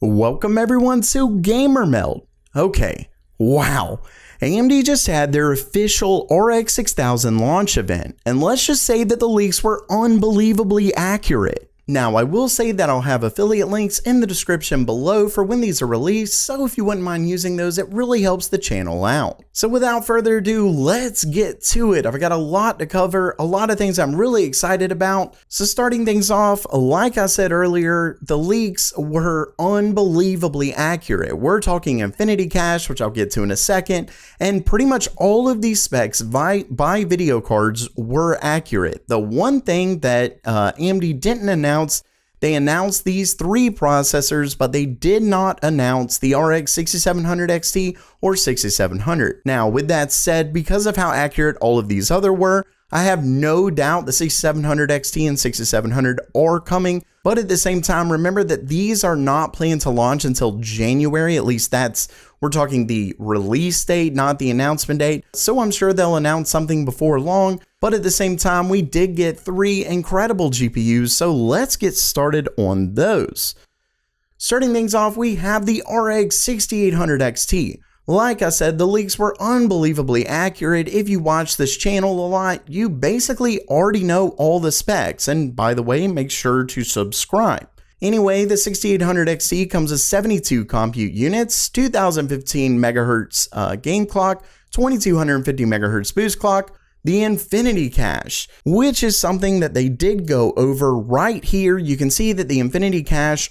Welcome everyone to Gamer Meld. Okay, wow. AMD just had their official RX 6000 launch event, and let's just say that the leaks were unbelievably accurate. Now, I will say that I'll have affiliate links in the description below for when these are released, so if you wouldn't mind using those, it really helps the channel out. So without further ado, let's get to it. I've got a lot to cover, a lot of things I'm really excited about. So starting things off, like I said earlier, the leaks were unbelievably accurate. We're talking Infinity Cache, which I'll get to in a second, and pretty much all of these specs by video cards were accurate. The one thing that AMD didn't announce, they announced these three processors, but they did not announce the RX 6700 XT or 6700. Now, with that said, because of how accurate all of these other were, I have no doubt the 6700 XT and 6700 are coming, but at the same time, remember that these are not planned to launch until January. At least we're talking the release date, not the announcement date. So I'm sure they'll announce something before long, but at the same time, we did get three incredible GPUs, so let's get started on those. Starting things off, we have the RX 6800 XT. Like I said, the leaks were unbelievably accurate. If you watch this channel a lot, you basically already know all the specs. And by the way, make sure to subscribe. Anyway, the 6800 XT comes with 72 compute units, 2015 MHz game clock, 2250 MHz boost clock, the Infinity Cache, which is something that they did go over right here. You can see that the Infinity Cache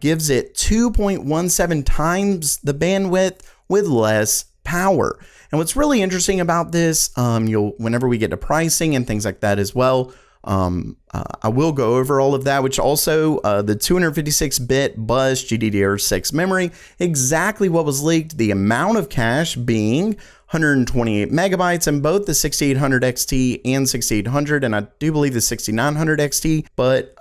gives it 2.17 times the bandwidth with less power. And what's really interesting about this, whenever we get to pricing and things like that as well, I will go over all of that, which also the 256-bit bus Gddr6 memory, exactly what was leaked, the amount of cache being 128 megabytes in both the 6800 XT and 6800, and I do believe the 6900 XT. But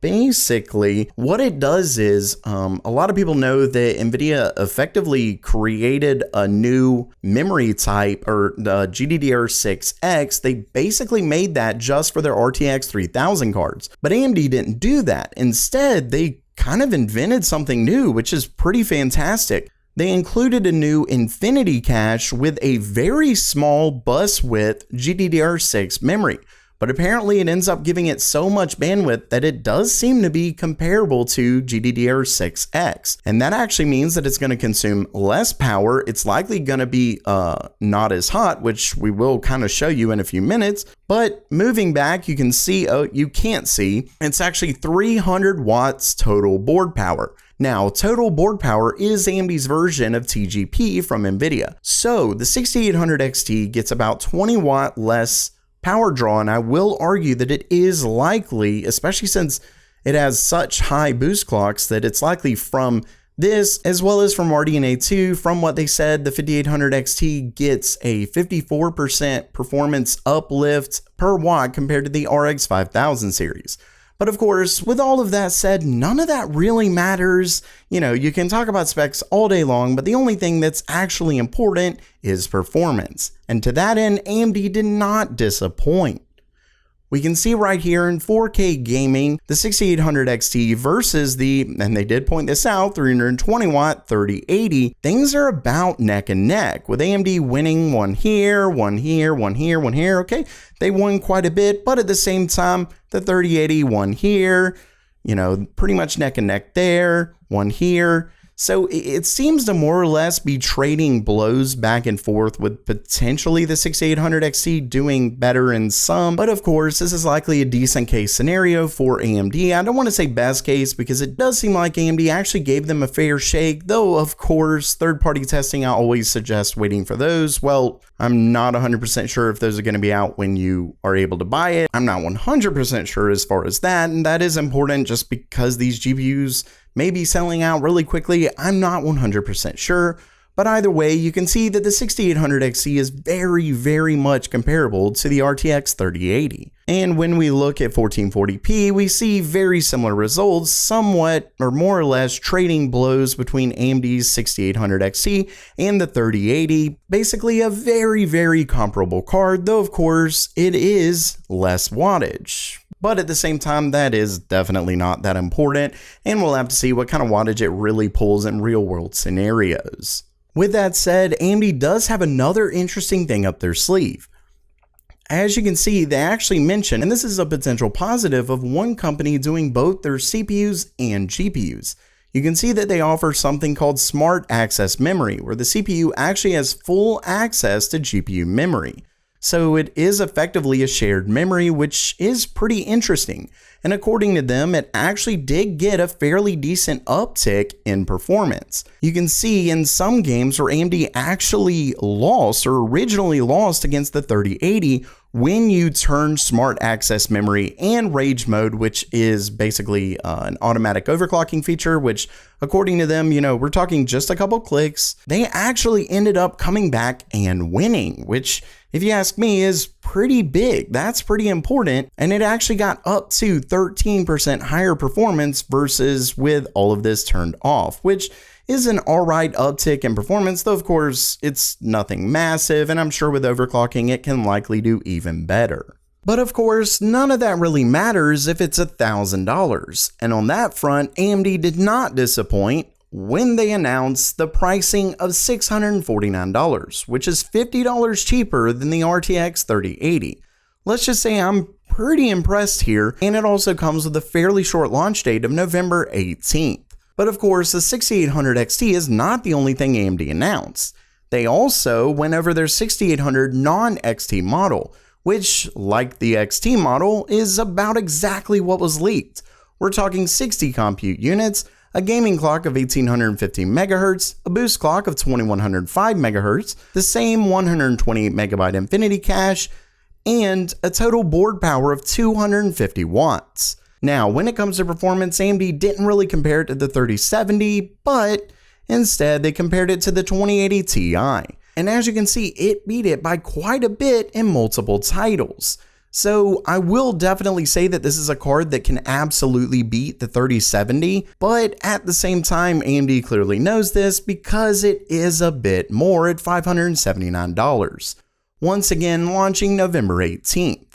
basically what it does is a lot of people know that Nvidia effectively created a new memory type, or the Gddr6X. They basically made that just for their RTX 3000 cards, but AMD didn't do that. Instead, they kind of invented something new, which is pretty fantastic. They included a new Infinity Cache with a very small bus width Gddr6 memory, but apparently it ends up giving it so much bandwidth that it does seem to be comparable to Gddr6X. And that actually means that it's going to consume less power. It's likely going to be not as hot, which we will kind of show you in a few minutes. But moving back, you can see, you can't see, it's actually 300 watts total board power. Now, total board power is AMD's version of TGP from Nvidia. So the 6800 XT gets about 20 watt less power draw, and I will argue that it is likely, especially since it has such high boost clocks, that it's likely from this as well as from RDNA 2. From what they said, the 5800 XT gets a 54% performance uplift per watt compared to the RX 5000 series. But of course, with all of that said, none of that really matters. You can talk about specs all day long, but the only thing that's actually important is performance. And to that end, AMD did not disappoint. We can see right here in 4K gaming, the 6800 XT versus and they did point this out, 320 watt 3080, things are about neck and neck, with AMD winning one here, one here, one here, one here. Okay, they won quite a bit, but at the same time, the 3080 one here, pretty much neck and neck there, one here. So it seems to more or less be trading blows back and forth, with potentially the 6800 XT doing better in some. But of course, this is likely a decent case scenario for AMD. I don't want to say best case, because it does seem like AMD actually gave them a fair shake, though of course, third-party testing, I always suggest waiting for those. Well, I'm not 100% sure if those are going to be out when you are able to buy it. I'm not 100% sure as far as that, and that is important just because these GPUs may be selling out really quickly. I'm not 100% sure, but either way, you can see that the 6800 XT is very, very much comparable to the RTX 3080. And when we look at 1440p, we see very similar results, somewhat or more or less trading blows between AMD's 6800 XT and the 3080. Basically a very, very comparable card, though of course it is less wattage. But at the same time, that is definitely not that important, and we'll have to see what kind of wattage it really pulls in real world scenarios. With that said, AMD does have another interesting thing up their sleeve. As you can see, they actually mention, and this is a potential positive of one company doing both their CPUs and GPUs. You can see that they offer something called Smart Access Memory, where the CPU actually has full access to GPU memory. So it is effectively a shared memory, which is pretty interesting. And according to them, it actually did get a fairly decent uptick in performance. You can see in some games where AMD actually lost or originally lost against the 3080 when you turn Smart Access Memory and Rage Mode, which is basically an automatic overclocking feature, which according to them, we're talking just a couple clicks. They actually ended up coming back and winning, which if you ask me is pretty big. That's pretty important. And it actually got up to 13% higher performance versus with all of this turned off, which is an alright uptick in performance, though of course it's nothing massive, and I'm sure with overclocking it can likely do even better. But of course, none of that really matters if it's $1,000, and on that front, AMD did not disappoint when they announced the pricing of $649, which is $50 cheaper than the RTX 3080. Let's just say I'm pretty impressed here, and it also comes with a fairly short launch date of November 18th. But of course, the 6800 XT is not the only thing AMD announced. They also went over their 6800 non-XT model, which, like the XT model, is about exactly what was leaked. We're talking 60 compute units, a gaming clock of 1850 MHz, a boost clock of 2105 MHz, the same 128 MB Infinity cache, and a total board power of 250 watts. Now, when it comes to performance, AMD didn't really compare it to the 3070, but instead they compared it to the 2080 Ti. And as you can see, it beat it by quite a bit in multiple titles. So I will definitely say that this is a card that can absolutely beat the 3070, but at the same time, AMD clearly knows this because it is a bit more at $579. Once again, launching November 18th.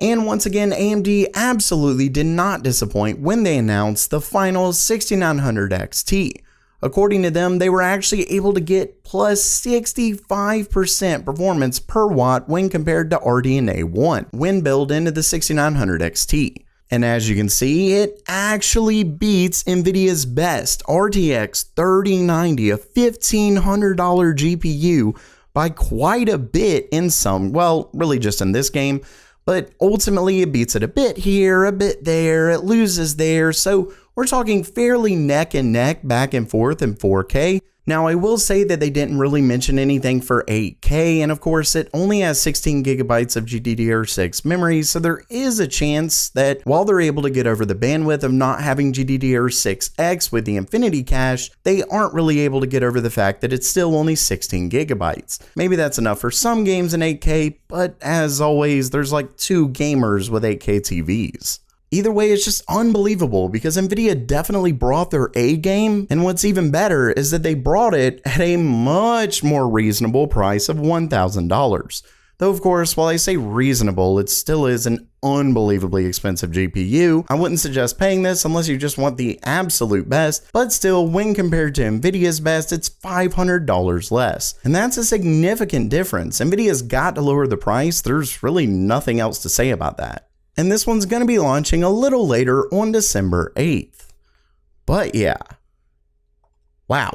And once again, AMD absolutely did not disappoint when they announced the final 6900 XT. According to them, they were actually able to get plus 65% performance per watt when compared to RDNA 1 when built into the 6900 XT. And as you can see, it actually beats Nvidia's best RTX 3090, a $1,500 GPU, by quite a bit in some, well, really just in this game. But ultimately it beats it a bit here, a bit there, it loses there, so we're talking fairly neck and neck back and forth in 4K. Now I will say that they didn't really mention anything for 8K, and of course it only has 16 gigabytes of Gddr6 memory, so there is a chance that while they're able to get over the bandwidth of not having Gddr6X with the Infinity cache, they aren't really able to get over the fact that it's still only 16 gigabytes. Maybe that's enough for some games in 8K, but as always, there's like 2 gamers with 8K TVs. Either way, it's just unbelievable because Nvidia definitely brought their A game, and what's even better is that they brought it at a much more reasonable price of $1,000. Though of course, while I say reasonable, it still is an unbelievably expensive GPU. I wouldn't suggest paying this unless you just want the absolute best, but still, when compared to Nvidia's best, it's $500 less. And that's a significant difference. Nvidia's got to lower the price. There's really nothing else to say about that. And this one's going to be launching a little later on December 8th. But yeah. Wow.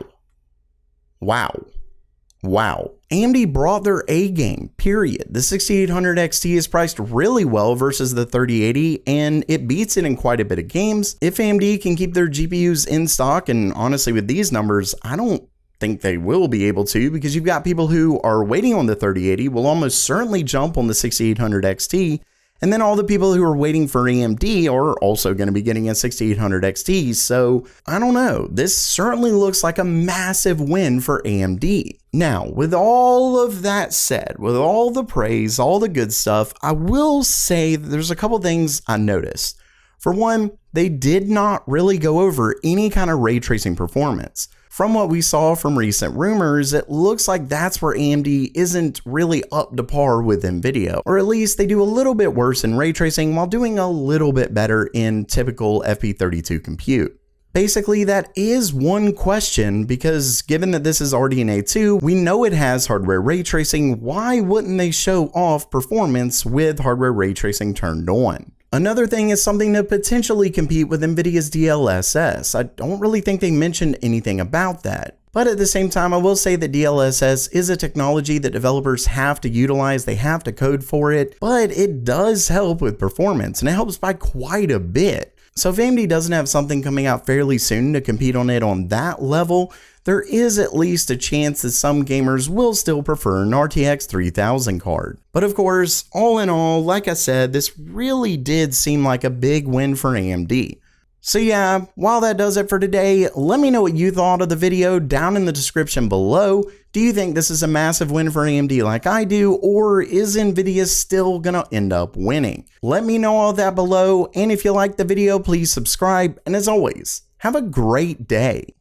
AMD brought their A game, period. The 6800 XT is priced really well versus the 3080, and it beats it in quite a bit of games. If AMD can keep their GPUs in stock, and honestly with these numbers, I don't think they will be able to, because you've got people who are waiting on the 3080 will almost certainly jump on the 6800 XT. And then all the people who are waiting for AMD are also going to be getting a 6800 XT, so I don't know. This certainly looks like a massive win for AMD. Now, with all of that said, with all the praise, all the good stuff, I will say that there's a couple things I noticed. For one, they did not really go over any kind of ray tracing performance. From what we saw from recent rumors, it looks like that's where AMD isn't really up to par with Nvidia, or at least they do a little bit worse in ray tracing while doing a little bit better in typical FP32 compute. Basically, that is one question, because given that this is RDNA 2, we know it has hardware ray tracing. Why wouldn't they show off performance with hardware ray tracing turned on? Another thing is something to potentially compete with Nvidia's DLSS. I don't really think they mentioned anything about that. But at the same time, I will say that DLSS is a technology that developers have to utilize, they have to code for it, but it does help with performance, and it helps by quite a bit. So if AMD doesn't have something coming out fairly soon to compete on it on that level, there is at least a chance that some gamers will still prefer an RTX 3000 card. But of course, all in all, like I said, this really did seem like a big win for AMD. So yeah, while that does it for today, let me know what you thought of the video down in the description below. Do you think this is a massive win for AMD like I do, or is Nvidia still gonna end up winning? Let me know all that below, and if you liked the video, please subscribe, and as always, have a great day.